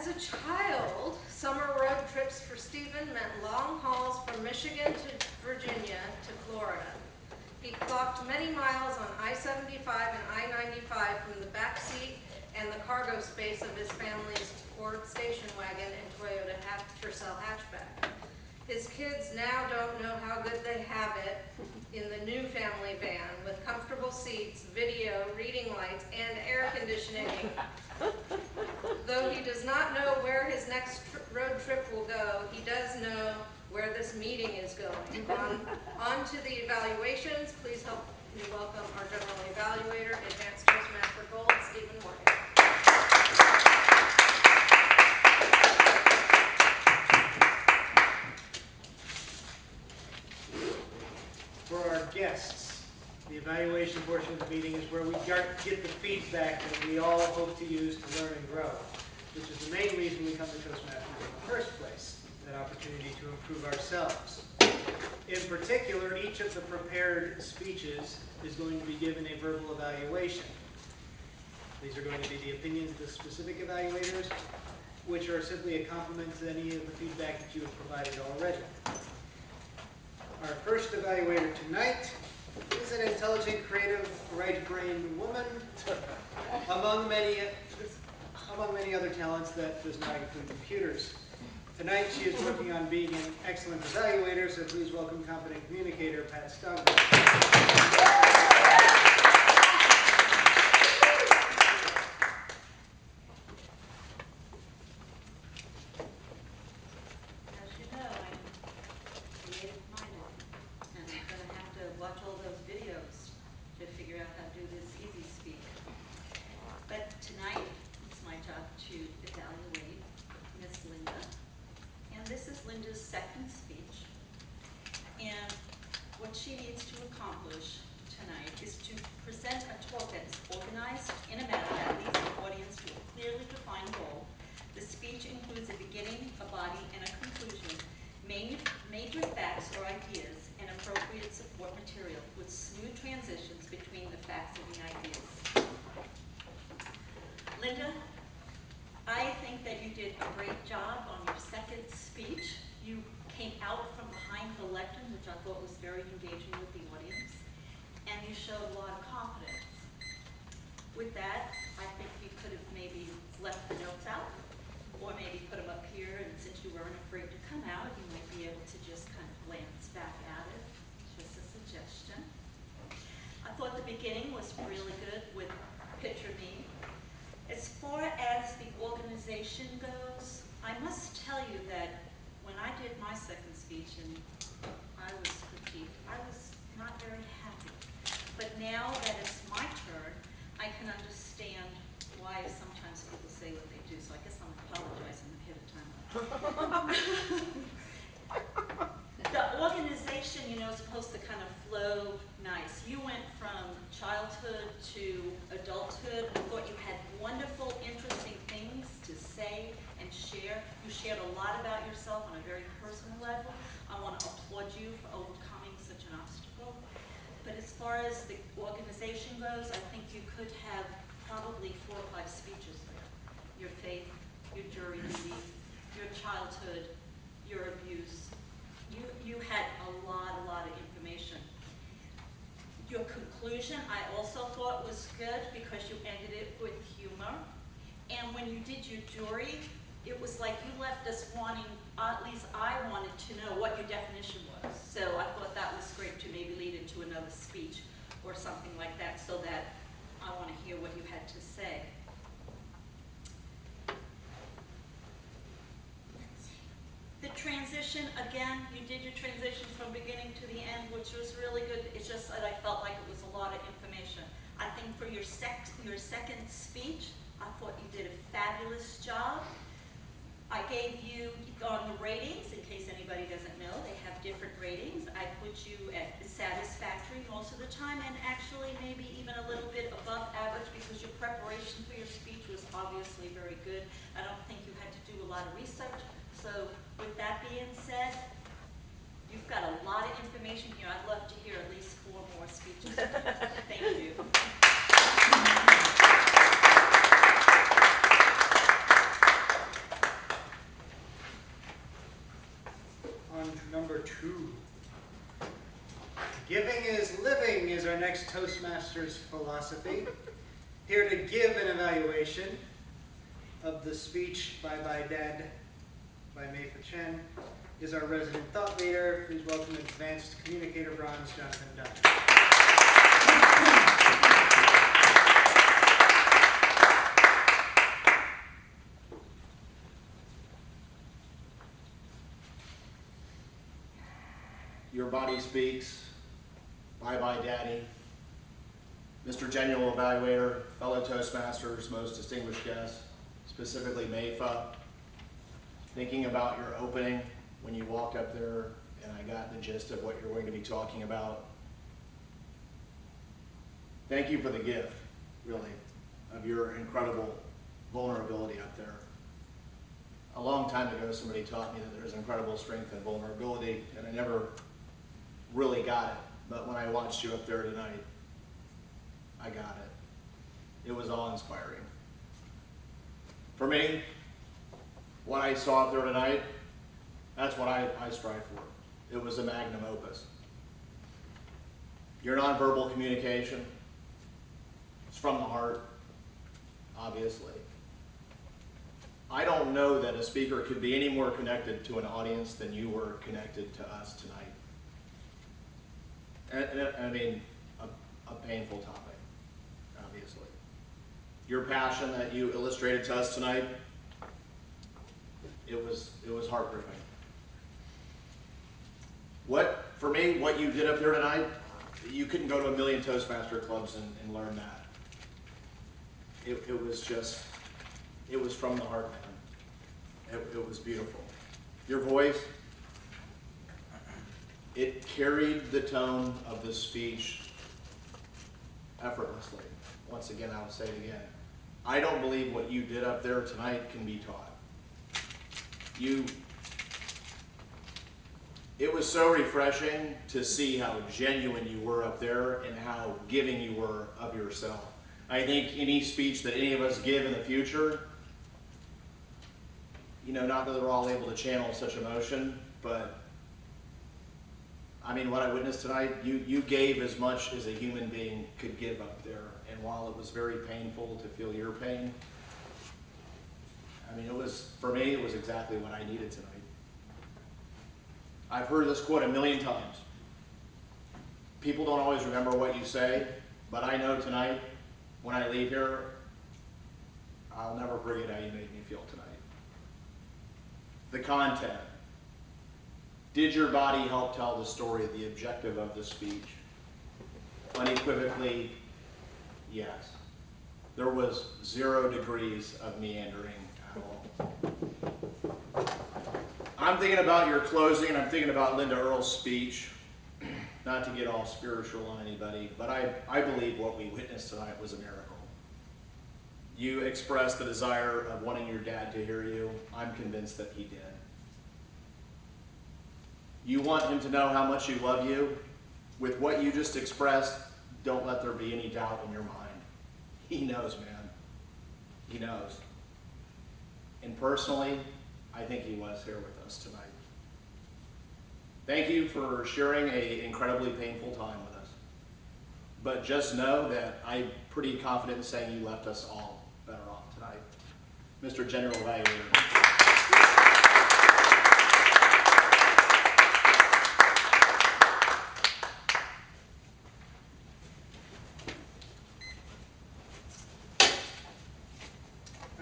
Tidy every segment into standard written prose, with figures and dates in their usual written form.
As a child, summer road trips for Stephen meant long hauls from Michigan to Virginia to Florida. He clocked many miles on I-75 and I-95 from the back seat and the cargo space of his family's Ford station wagon and Toyota Tercel hatchback. His kids now don't know how good they have it in the new family van with comfortable seats, video, reading lights, and air conditioning. Though he does not know where his next road trip will go, he does know where this meeting is going. On to the evaluations. Please help me welcome our general evaluator, Advanced Toastmaster Gold, Stephen Morgan. For our guests, the evaluation portion of the meeting is where we get the feedback that we all hope to use to learn and grow, which is the main reason we come to Toastmasters in the first place, that opportunity to improve ourselves. In particular, each of the prepared speeches is going to be given a verbal evaluation. These are going to be the opinions of the specific evaluators, which are simply a complement to any of the feedback that you have provided already. Our first evaluator tonight is an intelligent, creative, right-brained woman, among many other talents that does not include computers. Tonight she is working on being an excellent evaluator, so please welcome competent communicator, Pat Stogner. This is Linda's second speech, and what she needs to accomplish tonight is to present a talk that is organized in a manner that leads the audience to a clearly defined goal. The speech includes a beginning, a body, and a conclusion, made with facts or ideas and appropriate support material with smooth transitions between the facts and the ideas. Linda, I think that you did a great job on your second speech. You came out from behind the lectern, which I thought was very engaging with the audience, and you showed a lot of confidence. With that, I think you could have maybe left the notes out, or maybe put them up here, and since you weren't afraid to come out, you might be able to just kind of glance back at it. Just a suggestion. I thought the beginning was really good with Picture Me. As far as the organization goes, I must tell you that when I did my second speech and I was critiqued, I was not very happy. But now that it's my turn, I can understand why sometimes people say what they do, so I guess I'm apologizing ahead of time. The organization, you know, is supposed to kind of flow nice. You went from childhood to adulthood. I thought you had wonderful, interesting things to say and share. You shared a lot about yourself on a very personal level. I want to applaud you for overcoming such an obstacle. But as far as the organization goes, I think you could have probably 4 or 5 speeches there. Your faith, your jury duty, your childhood, your abuse. You had a lot of information. Your conclusion I also thought was good because you ended it with humor. And when you did your jury, it was like you left us wanting, at least I wanted to know what your definition was. So I thought that was great to maybe lead into another speech or something like that, so that I want to hear what you had to say. The transition, again, you did your transition from beginning to the end, which was really good. It's just that I felt like it was a lot of information. I think for your second speech, I thought you did a fabulous job. I gave you, on the ratings, in case anybody doesn't know, they have different ratings. I put you at satisfactory most of the time, and actually maybe even a little bit above average because your preparation for your speech was obviously very good. I don't think you had to do a lot of research. So with that being said, you've got a lot of information here. I'd love to hear at least 4 more speeches. Thank you. Giving is living is our next Toastmasters philosophy. Here to give an evaluation of the speech Bye Bye Dad by Meifa Chen is our resident thought leader. Please welcome Advanced Communicator Bronze, Jonathan Dunn. Your body speaks. Bye bye, Daddy. Mr. General Evaluator, fellow Toastmasters, most distinguished guests, specifically Meifa, thinking about your opening when you walked up there and I got the gist of what you're going to be talking about. Thank you for the gift, really, of your incredible vulnerability up there. A long time ago, somebody taught me that there's incredible strength and vulnerability, and I never really got it. But when I watched you up there tonight, I got it. It was awe-inspiring. For me, what I saw up there tonight, that's what I strive for. It was a magnum opus. Your nonverbal communication, it's from the heart, obviously. I don't know that a speaker could be any more connected to an audience than you were connected to us tonight. I mean, a painful topic, obviously. Your passion that you illustrated to us tonight, it was heart-gripping. For me, what you did up there tonight, you couldn't go to a million Toastmaster clubs and learn that. It was just, it was from the heart, man. It was beautiful. Your voice, it carried the tone of the speech effortlessly. Once again, I will say it again. I don't believe what you did up there tonight can be taught. It was so refreshing to see how genuine you were up there and how giving you were of yourself. I think any speech that any of us give in the future, you know, not that we're all able to channel such emotion, but I mean, what I witnessed tonight, you gave as much as a human being could give up there. And while it was very painful to feel your pain, I mean, for me, it was exactly what I needed tonight. I've heard this quote a million times. People don't always remember what you say, but I know tonight, when I leave here, I'll never forget how you made me feel tonight. The content. Did your body help tell the story, the objective of the speech? Unequivocally, yes. There was 0 degrees of meandering at all. I'm thinking about your closing, and I'm thinking about Linda Earls' speech. Not to get all spiritual on anybody, but I believe what we witnessed tonight was a miracle. You expressed the desire of wanting your dad to hear you. I'm convinced that he did. You want him to know how much you love you. With what you just expressed, don't let there be any doubt in your mind. He knows, man. He knows. And personally, I think he was here with us tonight. Thank you for sharing an incredibly painful time with us. But just know that I'm pretty confident in saying you left us all better off tonight. Mr. General Evaluator.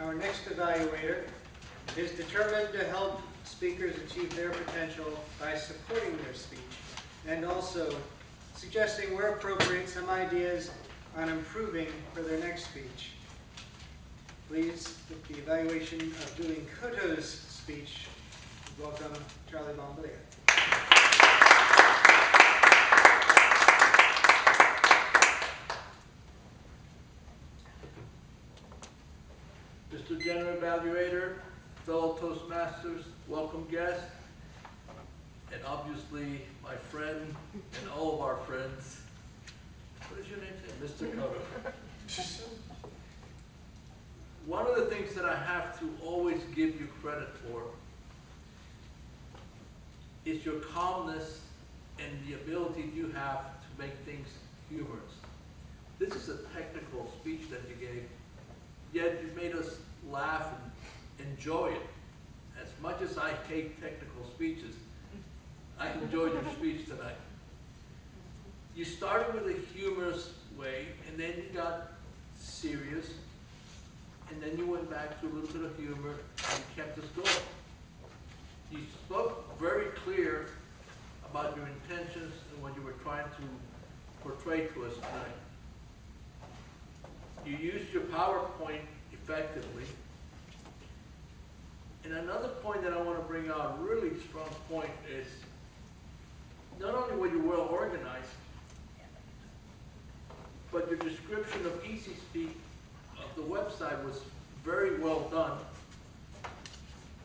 Our next evaluator is determined to help speakers achieve their potential by supporting their speech and also suggesting where appropriate some ideas on improving for their next speech. Please, with the evaluation of Julian Coto's speech, welcome Charlie Bombalier. Mr. General Evaluator, fellow Toastmasters, welcome guests, and obviously my friend and all of our friends. What is your name? Mr. Coto. One of the things that I have to always give you credit for is your calmness and the ability you have to make things humorous. This is a technical speech that you gave, yet you made us laugh and enjoy it. As much as I hate technical speeches, I enjoyed your speech tonight. You started with a humorous way, and then you got serious, and then you went back to a little bit of humor, and you kept us going. You spoke very clear about your intentions and what you were trying to portray to us tonight. You used your PowerPoint effectively. And another point that I want to bring out, a really strong point, is not only were you well organized, but your description of Easy Speak of the website was very well done.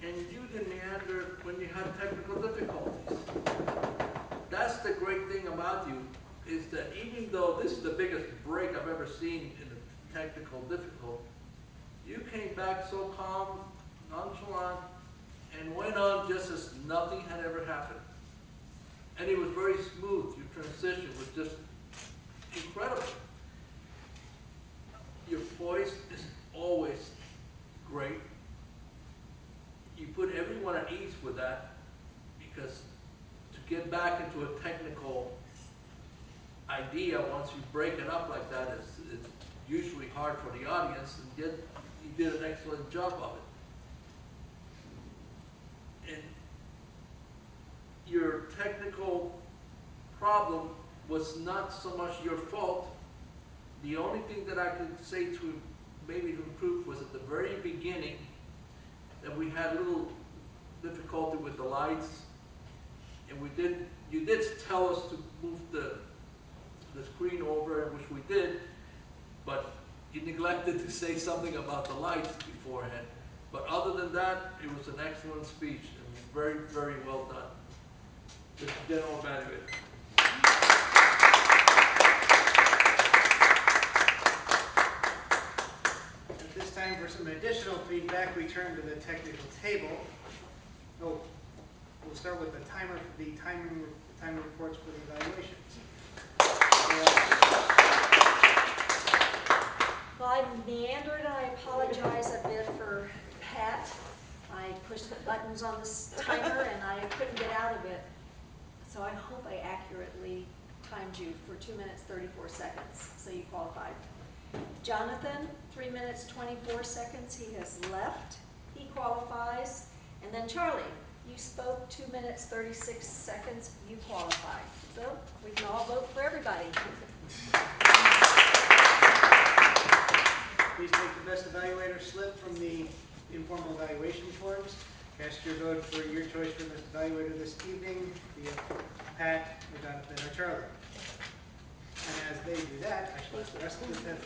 And you didn't meander when you had technical difficulties. That's the great thing about you, is that even though this is the biggest break I've ever seen in a technical difficulty, you came back so calm, nonchalant, and went on just as nothing had ever happened. And it was very smooth. Your transition was just incredible. Your voice is always great. You put everyone at ease with that, because to get back into a technical idea once you break it up like that is usually hard for the audience, and yet you did an excellent job of it. And your technical problem was not so much your fault. The only thing that I could say to maybe to improve was at the very beginning that we had a little difficulty with the lights, and you did tell us to move the screen over, which we did, but you neglected to say something about the lights beforehand. But other than that, it was an excellent speech and very, very well done. Mr. General Evaluator. At this time, for some additional feedback, we turn to the technical table. Oh, we'll start with the timer for the time reports for the evaluations. Well, I meandered, and I apologize a bit for Pat. I pushed the buttons on this timer and I couldn't get out of it. So I hope I accurately timed you for 2 minutes, 34 seconds, so you qualified. Jonathan, 3 minutes, 24 seconds, he has left. He qualifies. And then Charlie, you spoke 2 minutes, 36 seconds, you qualified. So we can all vote for everybody. Please take the best evaluator slip from the informal evaluation forms. Cast your vote for your choice for best evaluator this evening via Pat, or Jonathan, or Charlie. And as they do that, I shall ask the rest of the